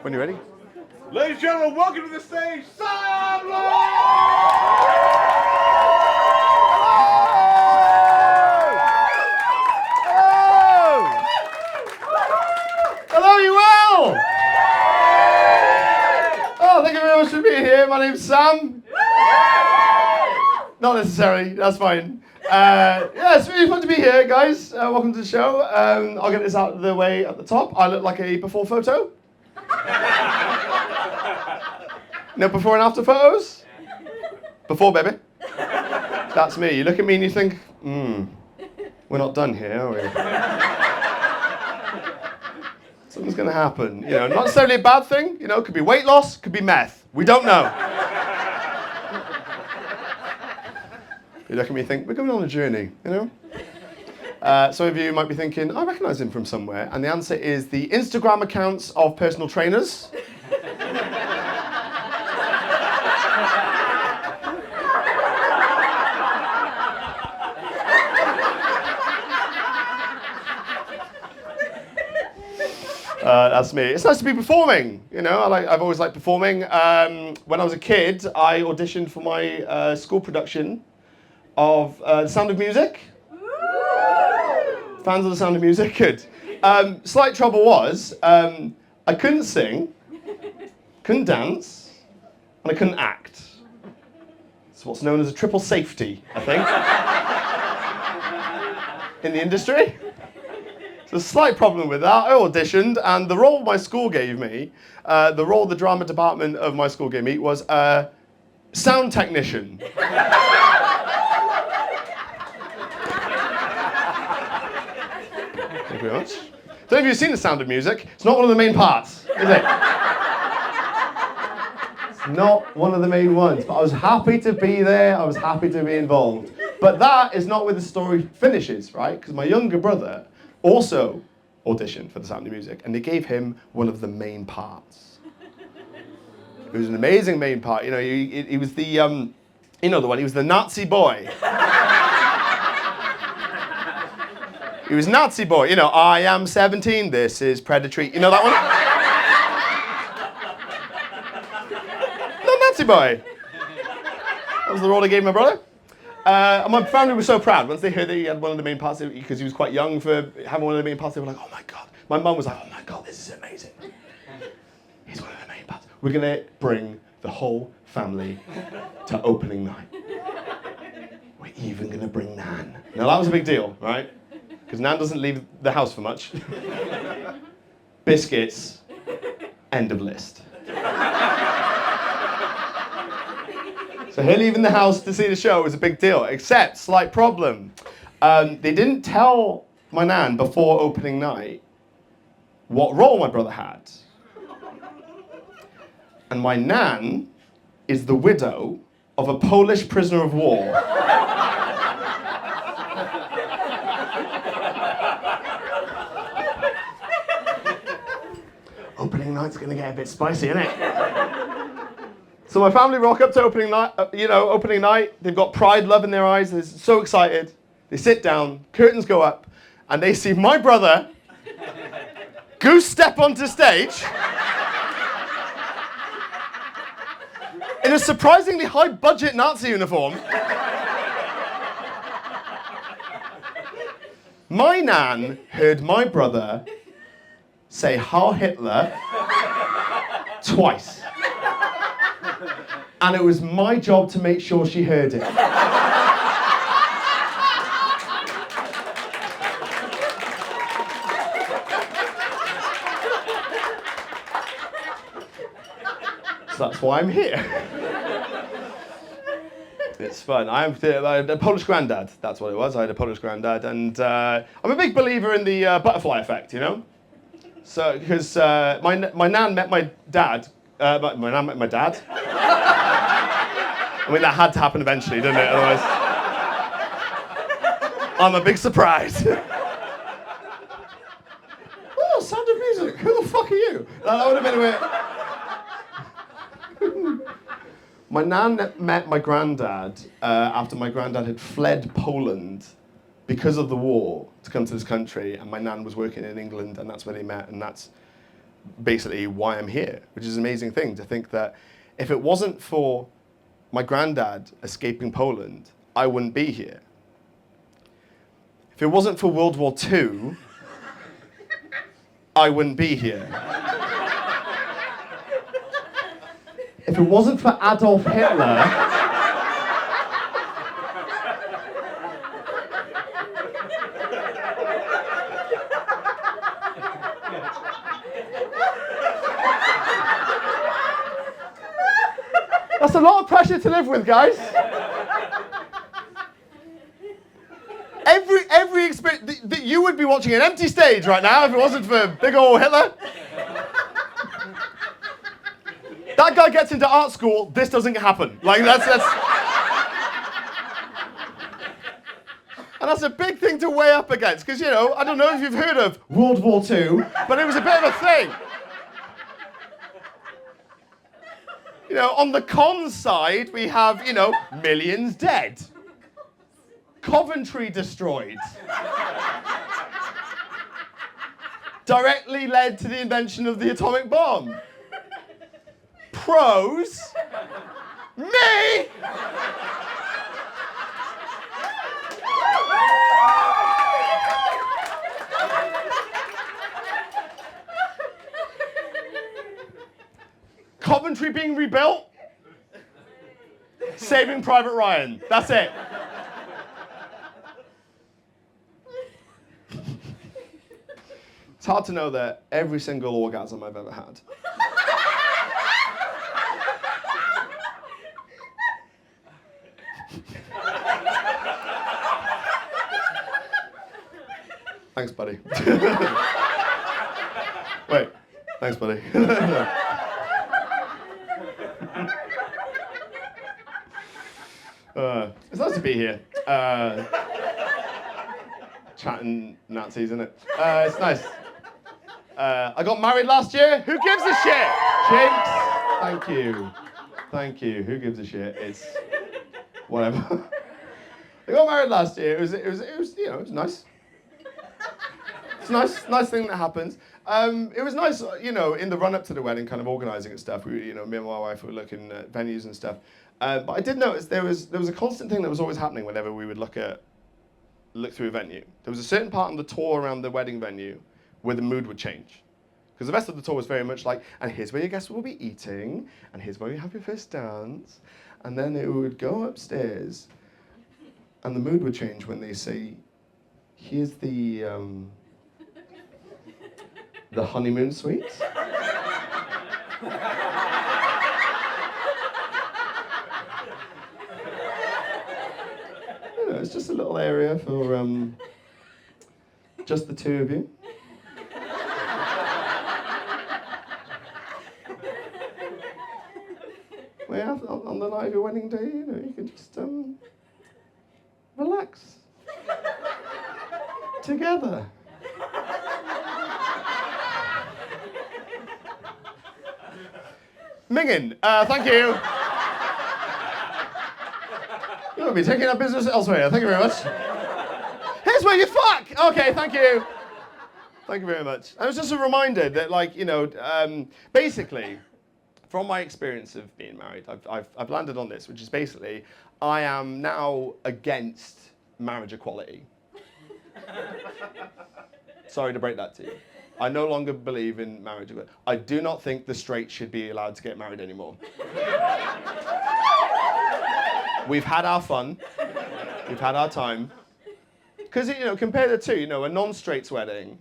When you're ready. Ladies and gentlemen, welcome to the stage, Sam Lloyd! Hello, you well? Oh, thank you very much for being here. My name's Sam. Not necessarily, that's fine. Yeah, it's really fun to be here, guys. Welcome to the show. I'll get this out of the way at the top. I look like a before photo. No before and after photos? Before, baby. That's me. You look at me and you think, we're not done here, are we? Something's going to happen. You know, not necessarily a bad thing. You know, it could be weight loss, could be meth. We don't know. You look at me and think, we're going on a journey, you know? Some of you might be thinking, I recognise him from somewhere. And the answer is the Instagram accounts of personal trainers. That's me. It's nice to be performing. You know, I've always liked performing. When I was a kid, I auditioned for my school production of The Sound of Music. Fans of The Sound of Music? Good. Slight trouble was, I couldn't sing, couldn't dance, and I couldn't act. It's what's known as a triple safety, I think, in the industry. So a slight problem with that. I auditioned, and the role my school gave me, the role the drama department of my school gave me was sound technician. Thank you very much. Don't know if you've seen The Sound of Music. It's not one of the main parts, is it? It's not one of the main ones. But I was happy to be there. I was happy to be involved. But that is not where the story finishes, right? Because my younger brother also auditioned for The Sound of Music, and they gave him one of the main parts. It was an amazing main part. You know, he was the, you know the one. He was the Nazi boy. He was Nazi boy. You know, I am 17. This is predatory. You know that one? No, Nazi boy. That was the role they gave my brother. And my family was so proud once they heard that he had one of the main parts, because he was quite young for having one of the main parts. They were like, oh my God. My mum was like, oh my God, this is amazing. He's one of the main parts. We're going to bring the whole family to opening night. We're even going to bring Nan. Now that was a big deal, right? Because Nan doesn't leave the house for much. Biscuits, end of list. So her leaving the house to see the show was a big deal, except slight problem. They didn't tell my Nan before opening night what role my brother had. And my Nan is the widow of a Polish prisoner of war. Opening night's gonna get a bit spicy, isn't it? So my family rock up to opening night, opening night. They've got pride, love in their eyes. They're so excited. They sit down, curtains go up, and they see my brother goose step onto stage in a surprisingly high-budget Nazi uniform. My Nan heard my brother say Heil Hitler twice. And it was my job to make sure she heard it. So that's why I'm here. It's fun. I had a Polish granddad, that's what it was. I had a Polish granddad, and I'm a big believer in the butterfly effect, you know? So, because my nan met my dad, my nan met my dad. I mean, that had to happen eventually, didn't it? Otherwise, I'm a big surprise. Oh, Sound of Music. Who the fuck are you? That would have been a bit. My nan met my granddad after my granddad had fled Poland because of the war to come to this country, and my nan was working in England, and that's where they met, and that's basically why I'm here, which is an amazing thing to think that if it wasn't for my granddad escaping Poland, I wouldn't be here. If it wasn't for World War II, I wouldn't be here. If it wasn't for Adolf Hitler, that's a lot of pressure to live with, guys. Every experience that you would be watching an empty stage right now if it wasn't for big old Hitler. That guy gets into art school, this doesn't happen. Like that's and that's a big thing to weigh up against, because I don't know if you've heard of World War II, but it was a bit of a thing. On the con side, we have, millions dead. Coventry destroyed. Directly led to the invention of the atomic bomb. Pros? Me? Coventry being rebuilt? Saving Private Ryan. That's it. It's hard to know that every single orgasm I've ever had. Thanks, buddy. Wait. Thanks, buddy. It's nice to be here. Chatting Nazis, isn't it? It's nice. I got married last year. Who gives a shit? Jinx. Thank you. Thank you. Who gives a shit? It's whatever. I got married last year. It was nice. It's a nice thing that happens. It was nice, in the run up to the wedding, kind of organising and stuff. Me and my wife were looking at venues and stuff. But I did notice there was a constant thing that was always happening whenever we would look through a venue. There was a certain part on the tour around the wedding venue where the mood would change. Because the rest of the tour was very much like, and here's where your guests will be eating, and here's where you have your first dance, and then it would go upstairs, and the mood would change when they say, here's the honeymoon suite. It's just a little area for just the two of you. Well, on the night of your wedding day, you can just relax together. Mingin, thank you. You'll be taking up business elsewhere. Thank you very much. Here's where you fuck. Okay, thank you. Thank you very much. And it was just a reminder that, basically, from my experience of being married, I've landed on this, which is basically, I am now against marriage equality. Sorry to break that to you. I no longer believe in marriage equality. I do not think the straight should be allowed to get married anymore. We've had our fun. We've had our time. Because, compare the two, a non-straight's wedding,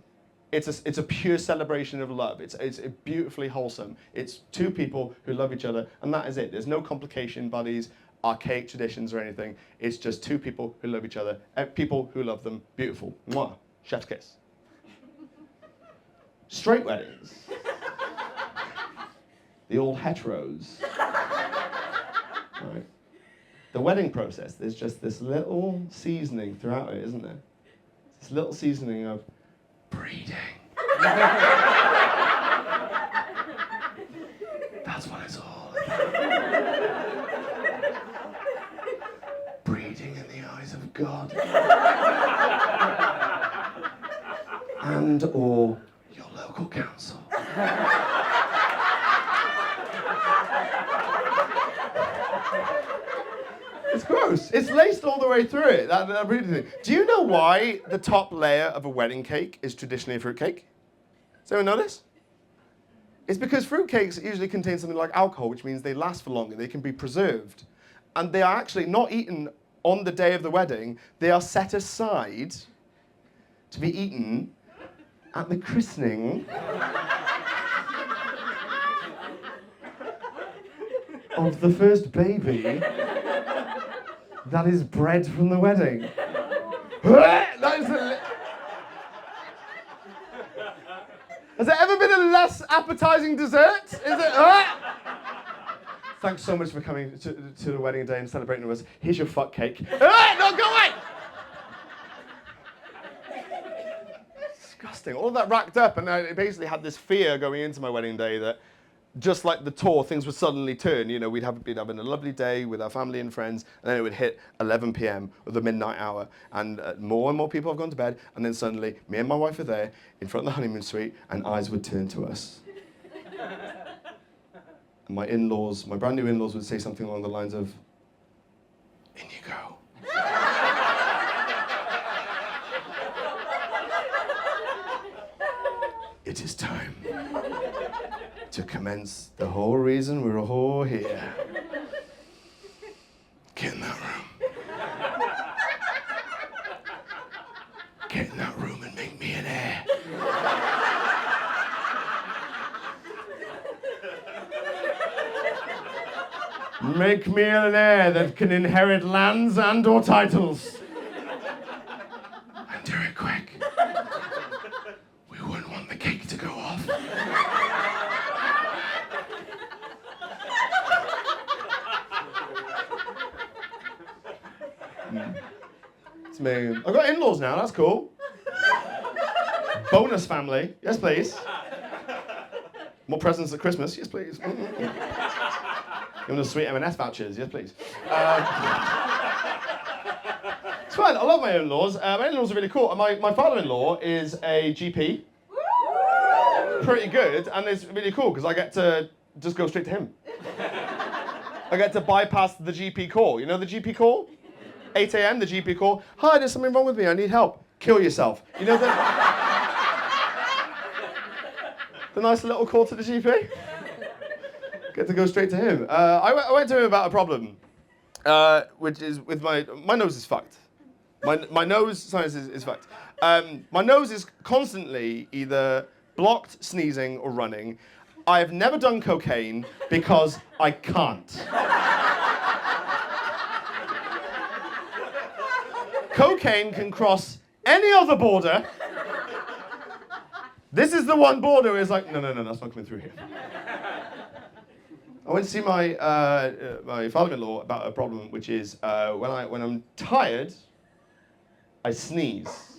it's a pure celebration of love. It's beautifully wholesome. It's two people who love each other, and that is it. There's no complication, buddies, archaic traditions or anything. It's just two people who love each other, people who love them. Beautiful. Mwah. Chef's kiss. Straight weddings. The old heteros. Right. The wedding process, there's just this little seasoning throughout it, isn't there? This little seasoning of breeding. That's what it's all about. Breeding in the eyes of God. And or your local council. It's gross. It's laced all the way through it. That really. Do you know why the top layer of a wedding cake is traditionally a fruit cake? Does anyone know this? It's because fruit cakes usually contain something like alcohol, which means they last for longer. They can be preserved. And they are actually not eaten on the day of the wedding. They are set aside to be eaten at the christening of the first baby that is bred from the wedding. That is Has there ever been a less appetizing dessert? Is it? Thanks so much for coming to the wedding day and celebrating with us. Here's your fuck cake. No, go away! Disgusting. All of that racked up, and I basically had this fear going into my wedding day that just like the tour, things would suddenly turn. You know, we'd been having a lovely day with our family and friends, and then it would hit 11 p.m. or the midnight hour, and more people have gone to bed, and then suddenly, me and my wife are there in front of the honeymoon suite, and eyes would turn to us. And my in-laws, my brand new in-laws would say something along the lines of, "In you go." It is time to commence the whole reason we're all here. Get in that room. Get in that room and make me an heir. Make me an heir that can inherit lands and or titles. And do it quick. We wouldn't want the cake to go off. It's me. I've got in-laws now, that's cool. Bonus family, yes please. More presents at Christmas, yes please. You want the sweet M&S vouchers, yes please. It's fine, I love my in-laws. My in-laws are really cool. My father-in-law is a GP. Pretty good, and it's really cool because I get to just go straight to him. I get to bypass the GP call. You know the GP call? 8 a.m, the GP call. Hi, there's something wrong with me, I need help. Kill yourself. You know the nice little call to the GP? Get to go straight to him. I went to him about a problem, which is with my nose is fucked. My nose sinus is fucked. My nose is constantly either blocked, sneezing, or running. I have never done cocaine because I can't. Cocaine can cross any other border. This is the one border where it's like, no, that's not coming through here. I went to see my father-in-law about a problem, which is when I'm tired, I sneeze.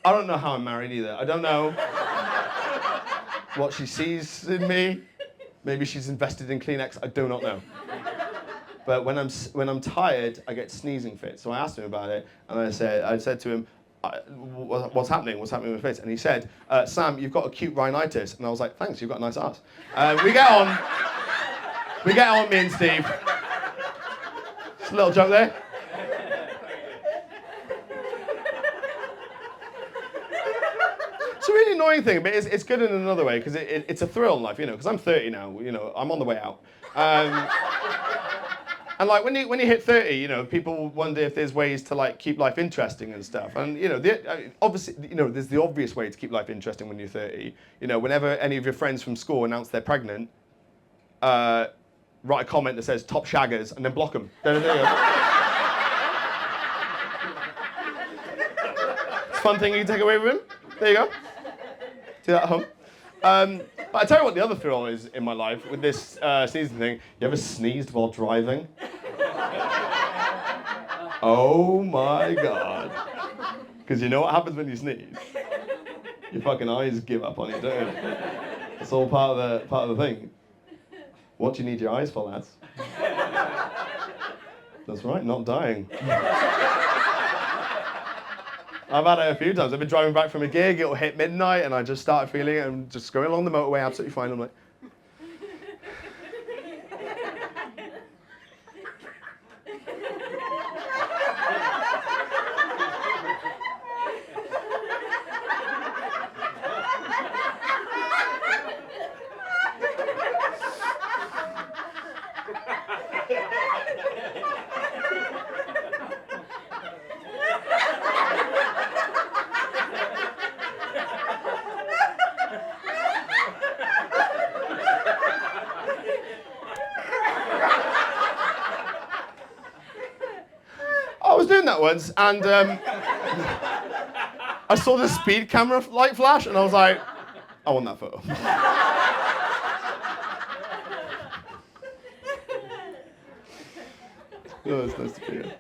I don't know how I'm married either. I don't know what she sees in me. Maybe she's invested in Kleenex. I do not know. But when I'm tired, I get sneezing fits. So I asked him about it, and I said to him, "What's happening? What's happening with fits?" And he said, "Sam, you've got acute rhinitis." And I was like, "Thanks, you've got a nice ass." We get on. We get on, me and Steve. Just a little joke there. It's a really annoying thing, but it's good in another way because it's a thrill in life, you know. Because I'm 30 now, you know, I'm on the way out. And like when you hit 30, you know, people wonder if there's ways to like keep life interesting and stuff. And you know, obviously, you know, there's the obvious way to keep life interesting when you're 30. You know, whenever any of your friends from school announce they're pregnant, write a comment that says "top shaggers" and then block them. There you go. It's a fun thing you can take away with him. There you go. Do that at home. But I tell you what, the other thrill is in my life with this sneezing thing. You ever sneezed while driving? Oh my God. Because you know what happens when you sneeze? Your fucking eyes give up on you, don't you? It's all part of the thing. What do you need your eyes for, lads? That's right, not dying. I've had it a few times. I've been driving back from a gig, it'll hit midnight, and I just start feeling it, and just going along the motorway, absolutely fine. I'm like, I was doing that once, and I saw the speed camera light flash, and I was like, I want that photo. Oh, it's nice to be here.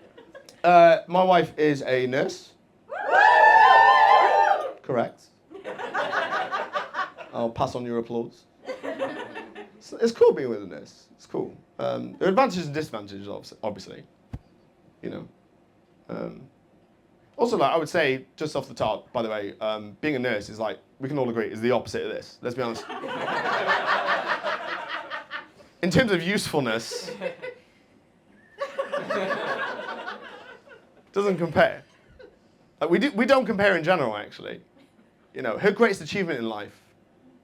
My wife is a nurse. Correct. I'll pass on your applause. It's cool being with a nurse. It's cool. There are advantages and disadvantages, obviously. You know. Also, like I would say, just off the top, by the way, being a nurse is like, we can all agree, is the opposite of this. Let's be honest. In terms of usefulness, doesn't compare. Like we don't compare in general, actually. You know, her greatest achievement in life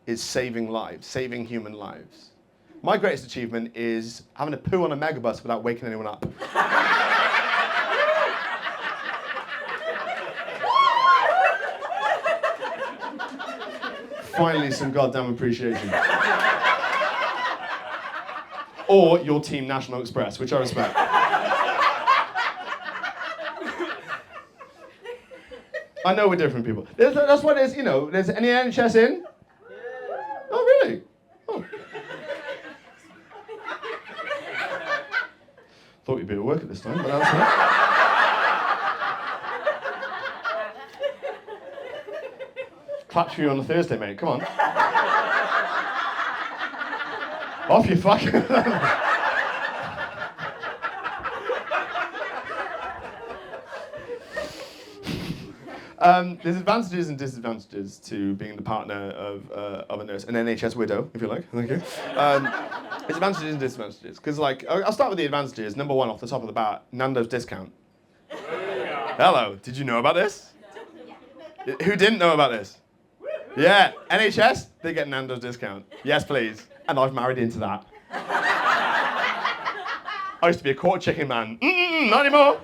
is saving lives, saving human lives. My greatest achievement is having to poo on a megabus without waking anyone up. Finally, some goddamn appreciation. Or your team National Express, which I respect. I know we're different people. That's why there's, you know, there's any NHS in? Oh, really? Oh. Thought you'd be at work at this time, but that's not. Claps for you on a Thursday, mate. Come on. Off you fucking. There's advantages and disadvantages to being the partner of a nurse, an NHS widow, if you like. Thank you. There's advantages and disadvantages. Because, like, I'll start with the advantages. Number one, off the top of the bat, Nando's discount. Hello. Did you know about this? Who didn't know about this? Yeah, NHS, they get Nando's discount. Yes, please. And I've married into that. I used to be a quarter chicken man. Not anymore.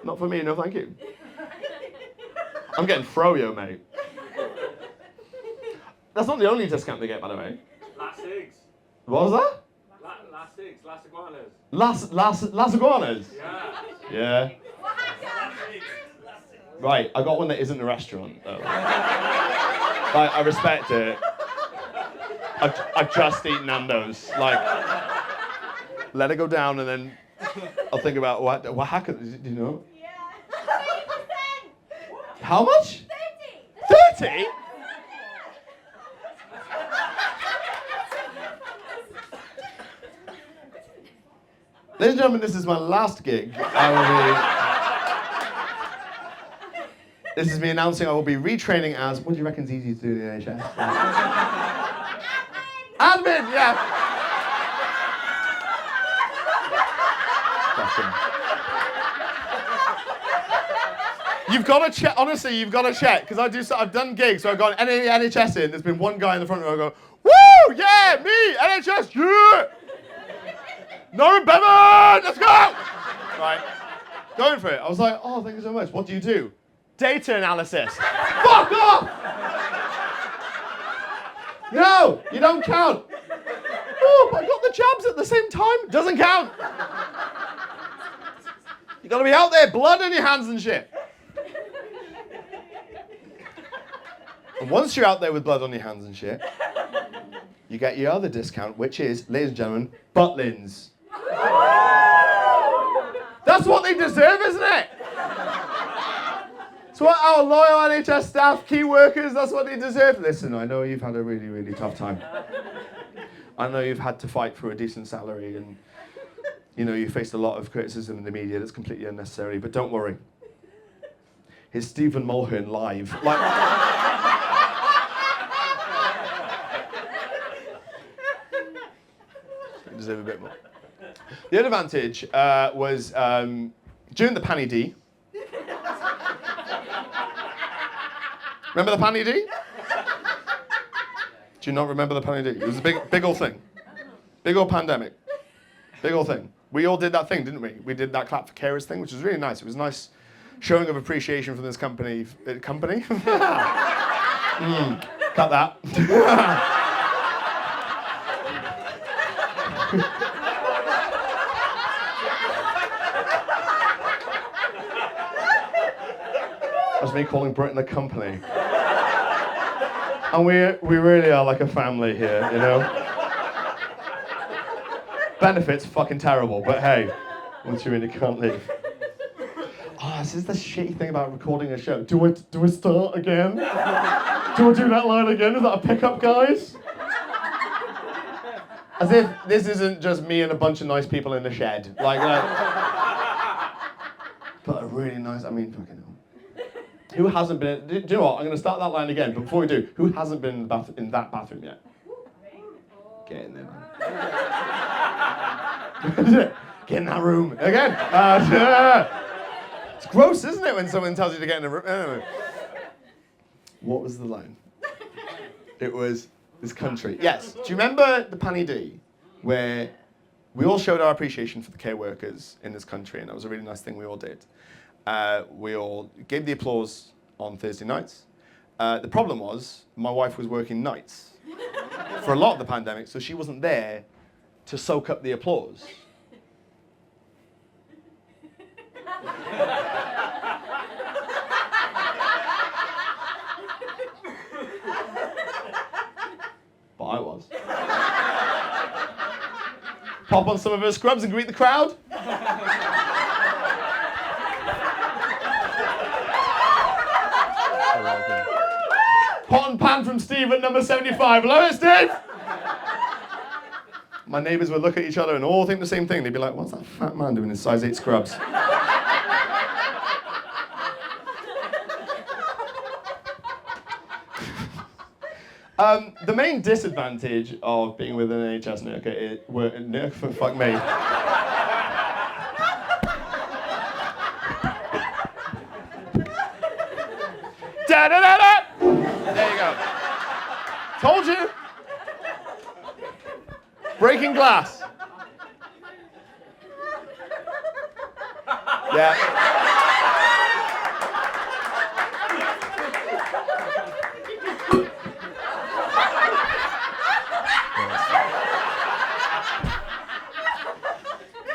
Not for me, no thank you. I'm getting froyo, mate. That's not the only discount they get, by the way. Last eggs. What was that? Last eggs, last iguanas. Las iguanas? Yeah. Yeah. Right, I got one that isn't a restaurant, though. Like, I respect it. I just eat Nando's. Like, let it go down, and then I'll think about what happened. Do you know? Yeah. 30%. How much? 30. 30? Ladies and gentlemen, this is my last gig. This is me announcing I will be retraining as, what do you reckon is easy to do in the NHS? Admin, yeah. You've got to check, honestly, you've got to check, because I've done gigs, so I've got any NHS in, there's been one guy in the front row, I go, woo, yeah, me, NHS, yeah. Norman Bevan, let's go! Right, going for it. I was like, oh, thank you so much. What do you do? Data analysis. Fuck off! No, you don't count. Oh, but I got the jabs at the same time. Doesn't count. You gotta be out there, blood on your hands and shit. And once you're out there with blood on your hands and shit, you get your other discount, which is, ladies and gentlemen, Butlins. That's what they deserve, isn't it? So what our loyal NHS staff, key workers, that's what they deserve. Listen, I know you've had a really, really tough time. I know you've had to fight for a decent salary and, you faced a lot of criticism in the media that's completely unnecessary, but don't worry. Here's Stephen Mulhern live. You deserve a bit more. The other advantage was during the Panny D. Remember the Panny D? Do you not remember the Panny D? It was a big old thing. Big old pandemic. Big old thing. We all did that thing, didn't we? We did that clap for carers thing, which was really nice. It was a nice showing of appreciation from this company. Company? Cut that. That's me calling Britain a company. And we really are like a family here, Benefits fucking terrible, but hey, once you're in, you can't leave. Oh, this is the shitty thing about recording a show. Do I start again? Do I do that line again? Is that a pickup, guys? As if this isn't just me and a bunch of nice people in a shed. But a really nice, fucking hell. Who hasn't been, do you know what? I'm going to start that line again, but before we do, who hasn't been in that bathroom yet? Get in there, man. Get in that room. Again. It's gross, isn't it, when someone tells you to get in a room? Anyway. What was the line? It was this country. Yes. Do you remember the Panny D, where we all showed our appreciation for the care workers in this country, and that was a really nice thing we all did. We all gave the applause on Thursday nights. The problem was, my wife was working nights for a lot of the pandemic, so she wasn't there to soak up the applause. But I was. Pop on some of her scrubs and greet the crowd. Pot and pan from Steve at number 75. Hello, it's Steve! My neighbours would look at each other and all think the same thing. They'd be like, what's that fat man doing in size 8 scrubs? The main disadvantage of being with an NHS nurse, fuck me. Da-da-da-da! There you go. Told you. Breaking glass. Yeah.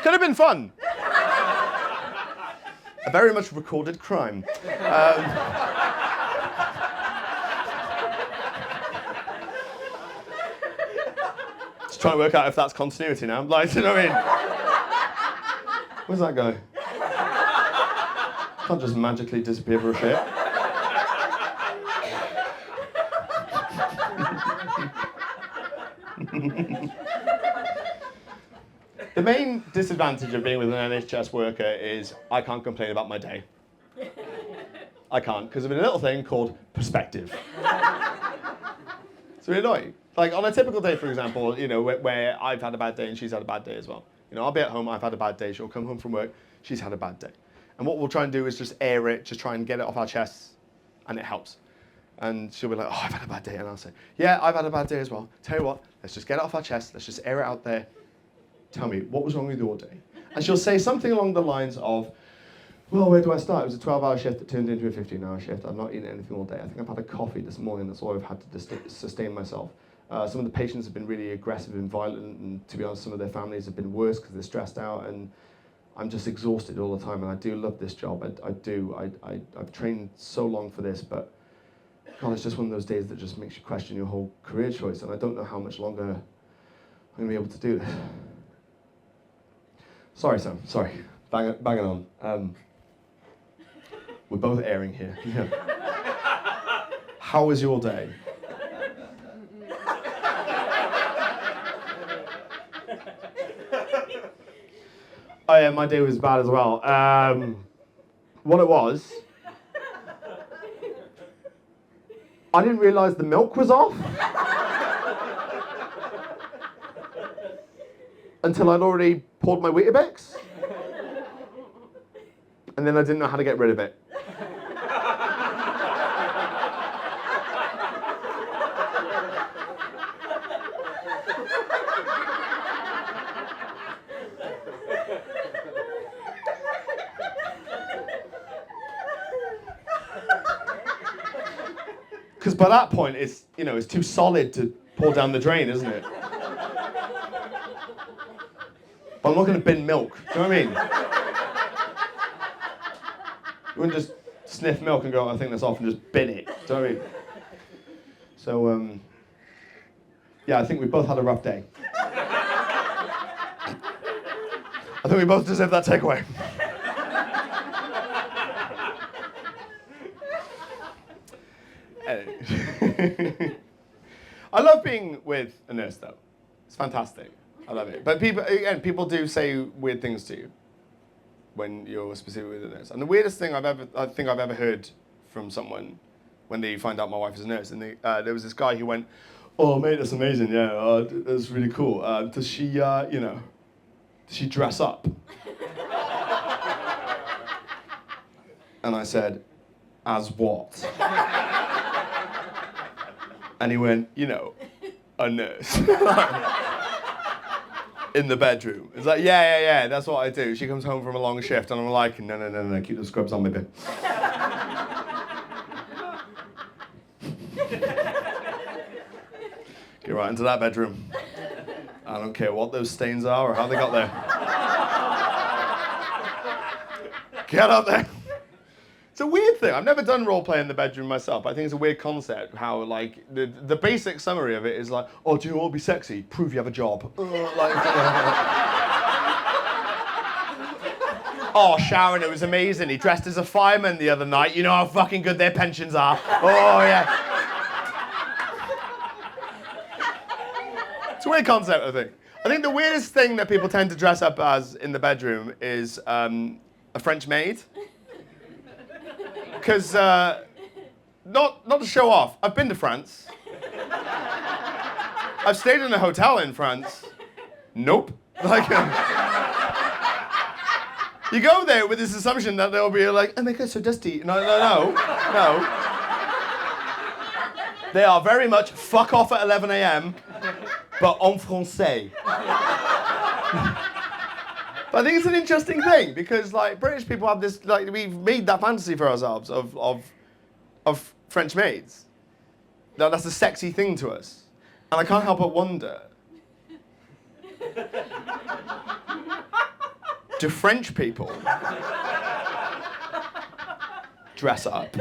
Could have been fun. A very much recorded crime. Just trying to work out if that's continuity now. Like, you know what I mean? Where's that go? Can't just magically disappear for a shit. The main disadvantage of being with an NHS worker is I can't complain about my day. I can't, because of a little thing called perspective. It's really annoying. Like on a typical day, for example, where I've had a bad day and she's had a bad day as well. I'll be at home, I've had a bad day, she'll come home from work, she's had a bad day. And what we'll try and do is just air it, just try and get it off our chests, and it helps. And she'll be like, oh, I've had a bad day. And I'll say, yeah, I've had a bad day as well. Tell you what, let's just get it off our chest, let's just air it out there. Tell me, what was wrong with your day? And she'll say something along the lines of, well, where do I start? It was a 12-hour shift that turned into a 15-hour shift. I've not eaten anything all day. I think I've had a coffee this morning. That's all I've had to sustain myself. Some of the patients have been really aggressive and violent, and to be honest, some of their families have been worse because they're stressed out, and I'm just exhausted all the time, and I do love this job. I do. I've trained so long for this, but God, it's just one of those days that just makes you question your whole career choice, and I don't know how much longer I'm going to be able to do this. Sorry, Sam. Sorry. Banging on. We're both airing here. Yeah. How was your day? Oh yeah, my day was bad as well. What it was, I didn't realise the milk was off until I'd already poured my Weetabix, and then I didn't know how to get rid of it. Because by that point, it's too solid to pour down the drain, isn't it? But I'm not going to bin milk. Do you know what I mean? You wouldn't just sniff milk and go, I think that's off, and just bin it. Do you know what I mean? So, yeah, I think we both had a rough day. I think we both deserve that takeaway. I love being with a nurse, though. It's fantastic. I love it. But people do say weird things to you when you're specifically with a nurse. And the weirdest thing I think I've ever heard from someone when they find out my wife is a nurse, and there was this guy who went, "Oh mate, that's amazing. Yeah, that's really cool. Does she, does she dress up?" And I said, "As what?" And he went, a nurse. In the bedroom. It's like, yeah, that's what I do. She comes home from a long shift and I'm like, no, keep the scrubs on, baby. Get right into that bedroom. I don't care what those stains are or how they got there. Get up there. It's a weird thing. I've never done role play in the bedroom myself. I think it's a weird concept. How the basic summary of it is like, oh, do you want to be sexy? Prove you have a job. Oh, Sharon, it was amazing. He dressed as a fireman the other night. You know how fucking good their pensions are. Oh yeah. It's a weird concept, I think. I think the weirdest thing that people tend to dress up as in the bedroom is a French maid. Because, not to show off, I've been to France. I've stayed in a hotel in France. Nope. You go there with this assumption that they'll be like, oh my God, so dusty. No. They are very much fuck off at 11 a.m., but en français. But I think it's an interesting thing because, British people have this, we've made that fantasy for ourselves of French maids. That's a sexy thing to us. And I can't help but wonder, do French people dress up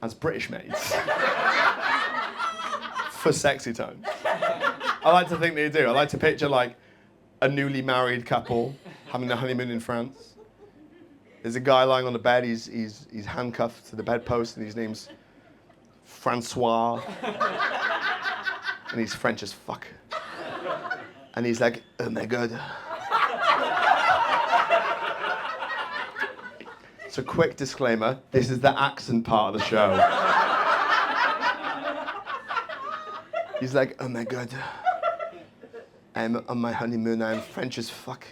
as British maids for sexy times? I like to think they do. I like to picture, a newly married couple having a honeymoon in France. There's a guy lying on the bed, he's handcuffed to the bedpost, and his name's Francois. And he's French as fuck. And he's like, oh my God. So quick disclaimer, this is the accent part of the show. He's like, oh my God. I'm on my honeymoon, I'm French as fuck.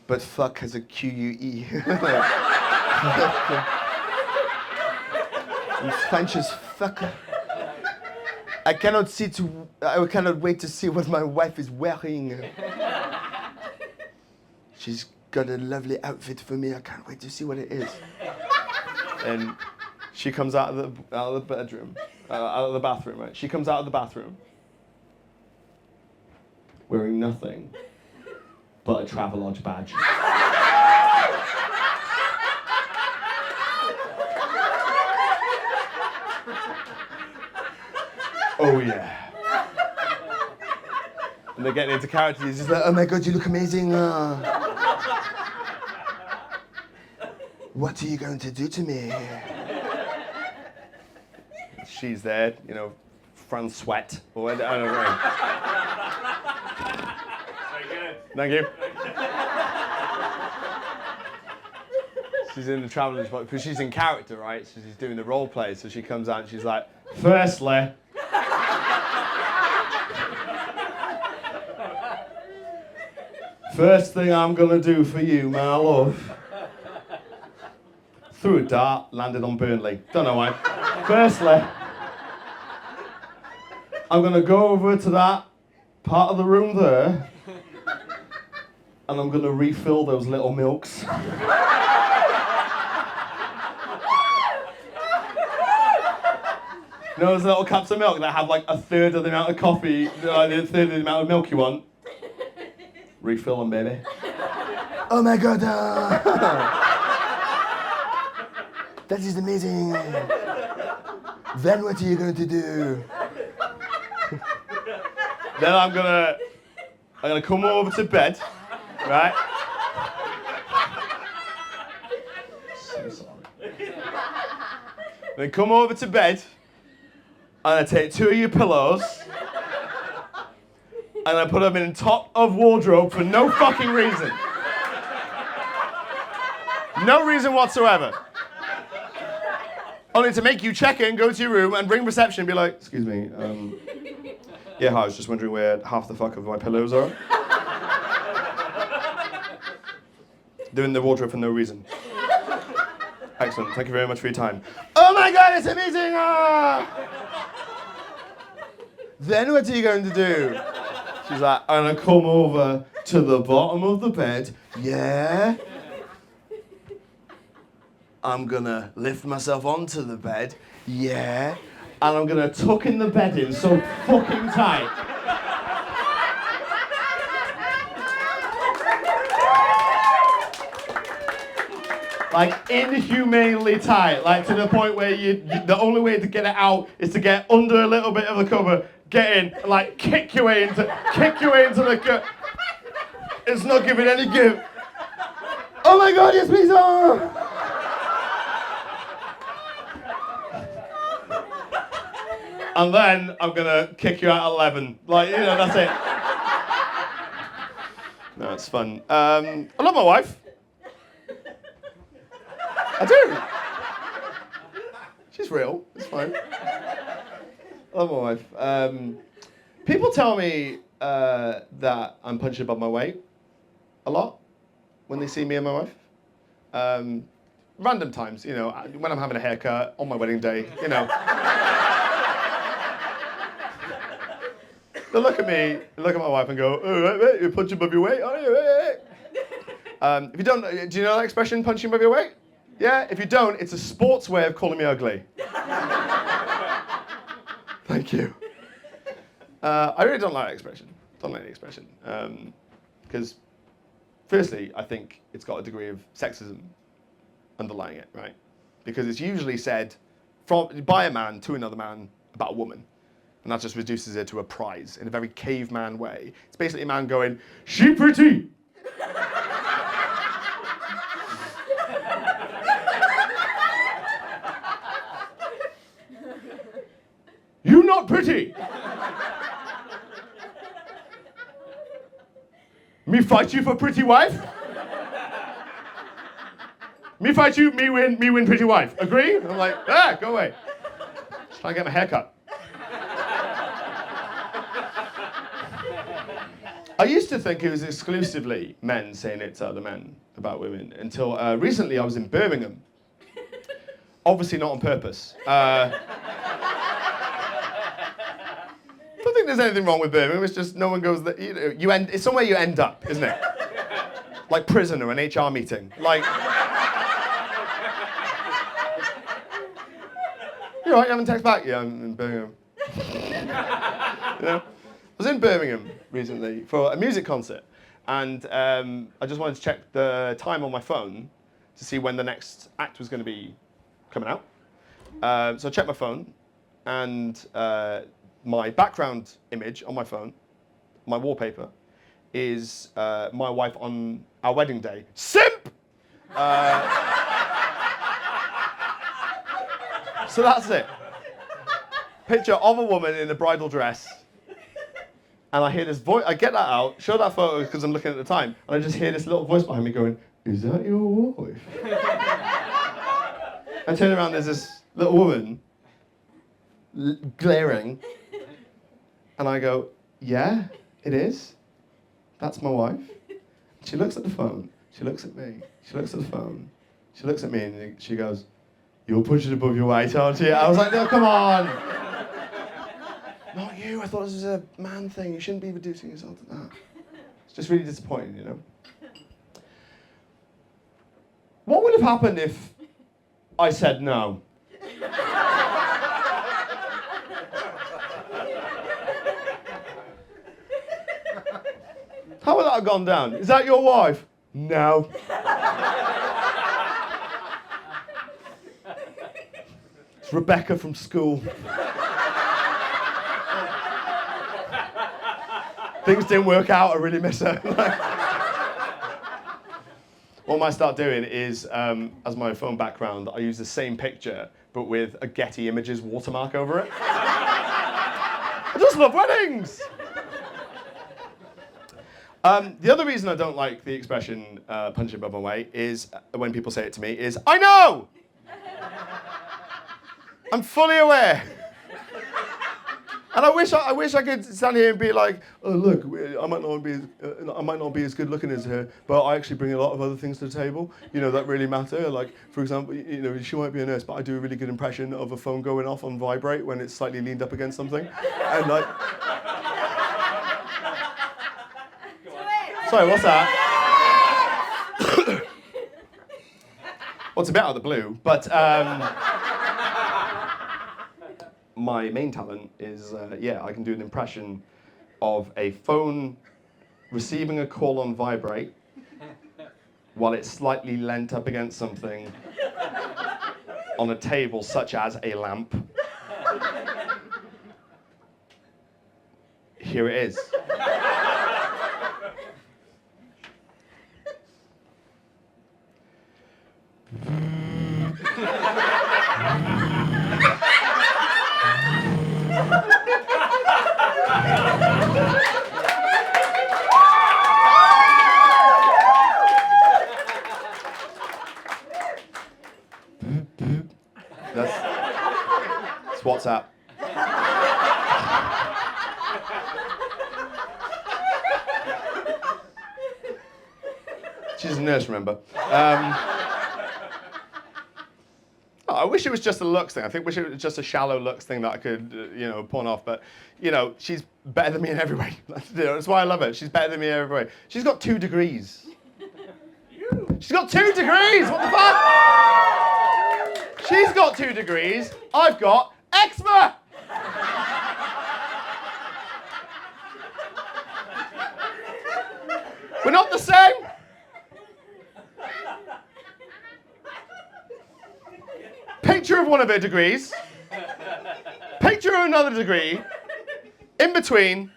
But fuck has a Q-U-E. I'm French as fuck. I cannot wait to see what my wife is wearing. She's got a lovely outfit for me, I can't wait to see what it is. And she comes out of the bedroom. Out of the bathroom, right? She comes out of the bathroom wearing nothing but a Travelodge badge. Oh yeah. And they're getting into character. He's just like, oh my God, you look amazing. What are you going to do to me? She's there, Francois, or I don't know. Very good. Thank you. She's in the travelling spot because she's in character, right? So she's doing the role play. So she comes out and she's like, firstly, first thing I'm gonna do for you, my love. Threw a dart, landed on Burnley. Don't know why. Firstly, I'm gonna go over to that part of the room there, and I'm gonna refill those little milks. You know those little cups of milk that have like a third of the amount of coffee, a third of the amount of milk you want? Refill them, baby. Oh my god! That is amazing. Then what are you going to do? Then I'm gonna come over to bed, right? So sorry. Then come over to bed, and I take 2 of your pillows, and I put them in top of wardrobe for no fucking reason. No reason whatsoever. Only to make you check in, go to your room, and ring reception and be like, excuse me, yeah, hi, I was just wondering where half the fuck of my pillows are. They're in the wardrobe for no reason. Excellent, thank you very much for your time. Oh my god, it's amazing! Then what are you going to do? She's like, I'm gonna come over to the bottom of the bed, yeah? I'm gonna lift myself onto the bed, yeah? And I'm gonna tuck in the bed in so fucking tight. Like inhumanely tight, like to the point where the only way to get it out is to get under a little bit of the cover, get in, and like kick your way into the It's not giving any give. Oh my god, yes please! And then I'm gonna kick you out at 11. Like, you know, that's it. No, it's fun. I love my wife. I do. She's real. It's fine. I love my wife. People tell me that I'm punching above my weight a lot when they see me and my wife. Random times, you know, when I'm having a haircut, on my wedding day, you know. They'll look at me, look at my wife and go, oh, right, you're punching above your weight, are you? If you don't, do you know that expression, punching above your weight? Yeah, if you don't, it's a sports way of calling me ugly. Thank you. I really don't like that expression. Don't like the expression. Because, firstly, I think it's got a degree of sexism underlying it, right? Because it's usually said by a man to another man about a woman. And that just reduces it to a prize in a very caveman way. It's basically a man going, she pretty! You not pretty! Me fight you for pretty wife? Me fight you, me win pretty wife. Agree? I'm like, go away. Just trying to get my hair cut. I used to think it was exclusively men saying it to other men about women until recently I was in Birmingham. Obviously not on purpose. I don't think there's anything wrong with Birmingham. It's just no one goes there. It's somewhere you end up, isn't it? Like prison or an HR meeting. Like, you all right? You haven't texted back? Yeah, I'm in Birmingham. You know? I was in Birmingham recently for a music concert, and I just wanted to check the time on my phone to see when the next act was going to be coming out. So I checked my phone, and my background image on my phone, my wallpaper, is my wife on our wedding day. Simp! So that's it. picture of a woman in a bridal dress. And I hear this voice, I get that out, show that photo because I'm looking at the time, and I just hear this little voice behind me going, "Is that your wife?" I turn around, there's this little woman glaring, and I go, "Yeah, it is. That's my wife." She looks at the phone, she looks at me, she looks at the phone, she looks at me, and she goes, "You're punching above your weight, aren't you?" I was like, "No, come on." Not you, I thought this was a man thing. You shouldn't be reducing yourself to that. It's just really disappointing, you know? What would have happened if I said no? How would that have gone down? Is that your wife? No. It's Rebecca from school. Things didn't work out, I really miss her. What I might start doing is, as my phone background, I use the same picture, but with a Getty Images watermark over it. I just love weddings! The other reason I don't like the expression punching above my weight is when people say it to me is, "I know! I'm fully aware." And I wish I could stand here and be like, "Oh look, I might not be as good looking as her, but I actually bring a lot of other things to the table, you know, that really matter. Like, for example, you know, she might be a nurse, but I do a really good impression of a phone going off on vibrate when it's slightly leaned up against something." And like, sorry, what's that? Well, it's a bit out of the blue, but. My main talent is, I can do an impression of a phone receiving a call on vibrate while it's slightly leant up against something on a table such as a lamp. Here it is. That's WhatsApp. She's a nurse, remember? I wish it was just a looks thing. I wish it was just a shallow looks thing that I could, pawn off. But, she's better than me in every way. That's why I love her. She's better than me in every way. She's got 2 degrees. She's got 2 degrees! What the fuck? She's got 2 degrees. I've got eczema! We're not the same. Picture of one of her degrees. Picture of another degree. In between,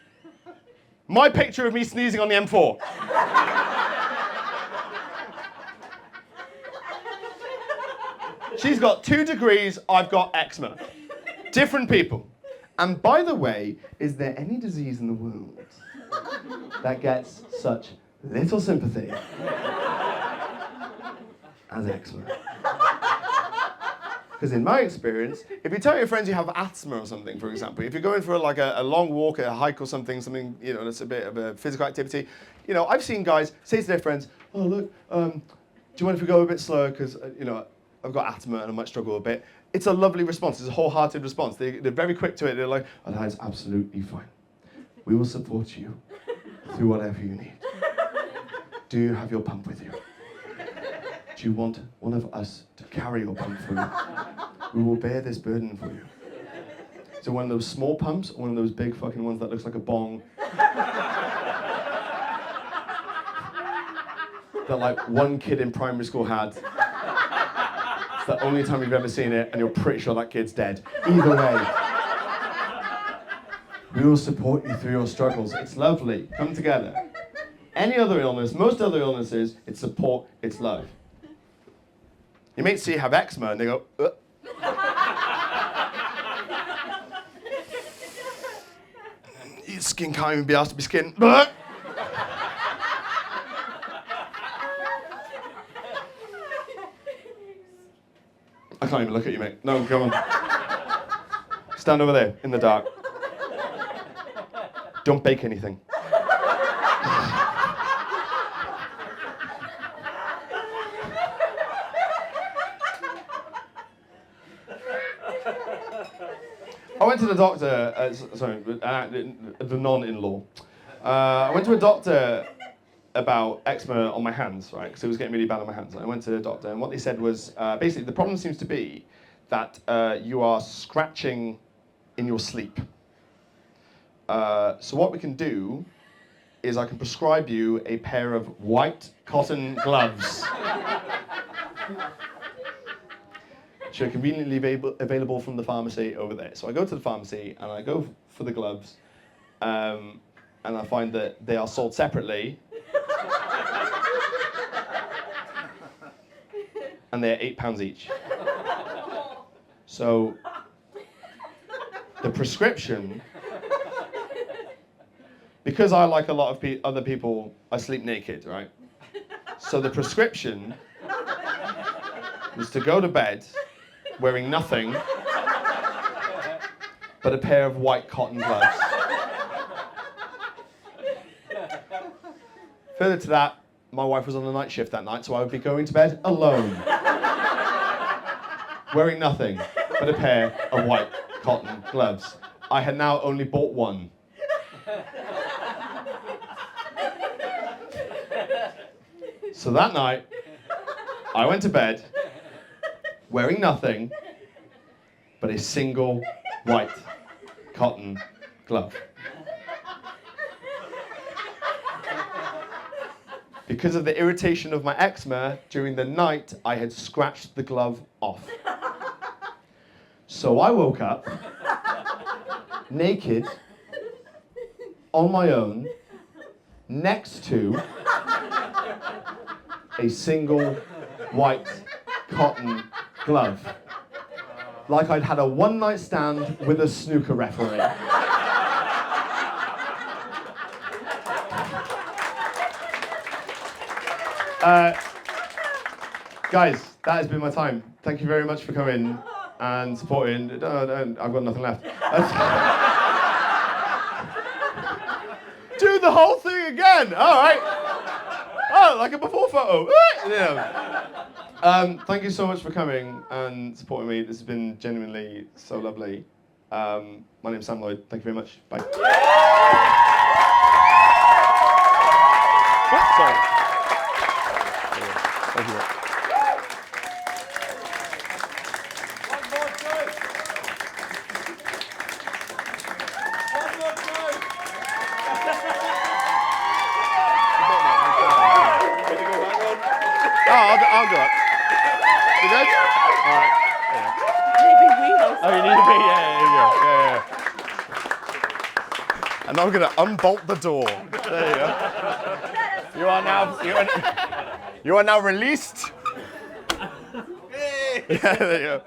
my picture of me sneezing on the M4. She's got 2 degrees, I've got eczema. Different people. And by the way, is there any disease in the world that gets such little sympathy as eczema? Because in my experience, if you tell your friends you have asthma or something, for example, if you're going for like a long walk, a hike or something, that's a bit of a physical activity, I've seen guys say to their friends, "Oh look, do you mind if we go a bit slower? Because I've got asthma and I might struggle a bit." It's a lovely response. It's a wholehearted response. They're very quick to it. They're like, "Oh, that is absolutely fine. We will support you through whatever you need. Do you have your pump with you? Do you want one of us to carry your pump for you? We will bear this burden for you." So one of those small pumps or one of those big fucking ones that looks like a bong that like one kid in primary school had. It's the only time you've ever seen it and you're pretty sure that kid's dead. Either way, we will support you through your struggles. It's lovely. Come together. Any other illness, most other illnesses, it's support, it's love. Your mates see you have eczema and they go, "Ugh." skin can't even be asked to be skin. I can't even look at you, mate. No, come on. Stand over there in the dark. Don't bake anything. I went to the doctor, the non-in-law. I went to a doctor about eczema on my hands, right? Because it was getting really bad on my hands. I went to the doctor, and what they said was, basically, the problem seems to be that you are scratching in your sleep. So what we can do is I can prescribe you a pair of white cotton gloves. Which are conveniently available from the pharmacy over there. So I go to the pharmacy and I go for the gloves, and I find that they are sold separately. And they're £8 each. So the prescription, because I, like a lot of other people, I sleep naked, right? So the prescription was to go to bed wearing nothing but a pair of white cotton gloves. Further to that, my wife was on the night shift that night, so I would be going to bed alone, wearing nothing but a pair of white cotton gloves. I had now only bought one. So that night, I went to bed wearing nothing but a single white cotton glove. Because of the irritation of my eczema, during the night, I had scratched the glove off. So I woke up, naked, on my own, next to a single white cotton glove. Like I'd had a one-night stand with a snooker referee. Guys, that has been my time. Thank you very much for coming and supporting. I've got nothing left. Do the whole thing again. All right. Oh, like a before photo. Yeah. Thank you so much for coming and supporting me. This has been genuinely so lovely. My name's Sam Lloyd. Thank you very much. Bye. Sorry. Thank you. I'll go up. You good? All right. Yeah. Oh, you need to be? Yeah, yeah. And I'm going to unbolt the door. There you go. You are now released. Yeah, there you go.